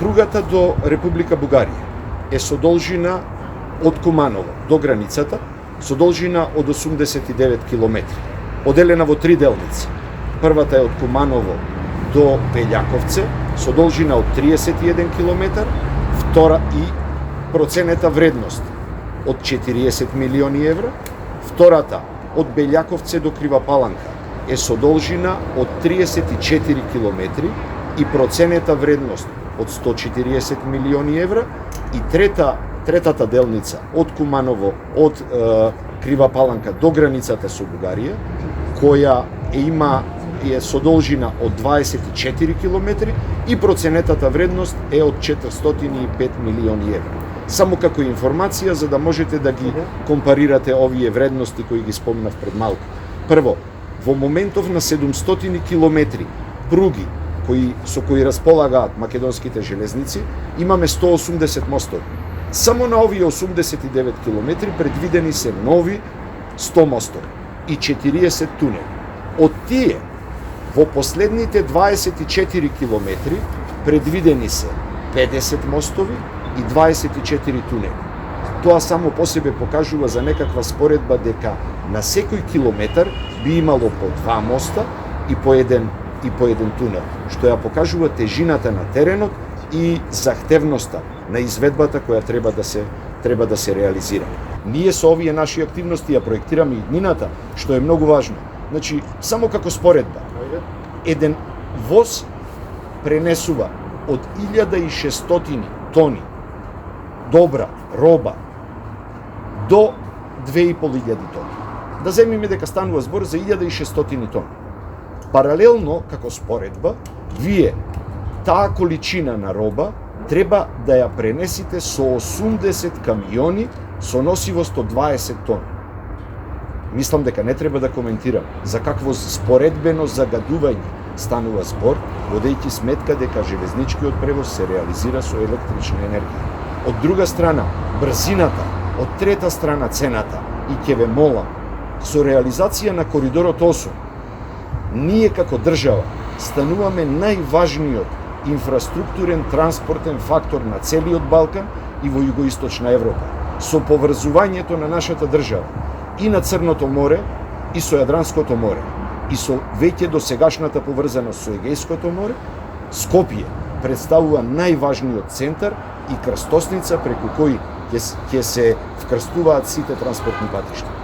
Пругата до Република Бугарија е со должина од Куманово до границата, со должина од 89 км, оделена во три делници. Првата е од Куманово до Белјаковце, со должина од 31 км, втора и проценета вредност од 40 милиони евра, втората од Белјаковце до Крива Паланка е со должина од 34 км и проценета вредност од 140 милиони евра, и третата делница од Куманово, од Крива Паланка до границата со Бугарија, која е со должина од 24 км и проценетата вредност е од 405 милиони евра. Само како информација, за да можете да ги компарирате овие вредности кои ги спомнав пред малку. Прво, во моментов на 700 км пруги со кои располагаат македонските железници, имаме 180 мостови. Само на овие 89 км предвидени се нови 100 мостови и 40 тунели. Од тие, во последните 24 км предвидени се 50 мостови и 24 тунели. Тоа само по себе покажува за некаква споредба дека на секој километар би имало по 2 моста и по еден тунел, што ја покажува тежината на теренот и захтевноста на изведбата која треба да се реализира. Ние со овие наши активности ја проектираме иднината, што е многу важно. Значи, само како споредба, еден воз пренесува од 1600 тони добра роба до 2500 тони. Да земиме дека станува збор за 1600 тони. Паралелно, како споредба, вие таа количина на роба треба да ја пренесите со 80 камиони со носивост од 20 тони. Мислам дека не треба да коментирам за какво споредбено загадување станува збор, водејќи сметка дека железничкиот превоз се реализира со електрична енергија. Од друга страна, брзината, од трета страна цената, и ќе ве молам, со реализација на коридорот 8, ние како држава стануваме најважниот инфраструктурен транспортен фактор на целиот Балкан и во Југоисточна Европа. Со поврзувањето на нашата држава и на Црното море, и со Јадранското море, и со веќе досегашната поврзаност со Егејското море, Скопје представува најважниот центар и крстосница преку кој ќе се вкрстуваат сите транспортни патишта.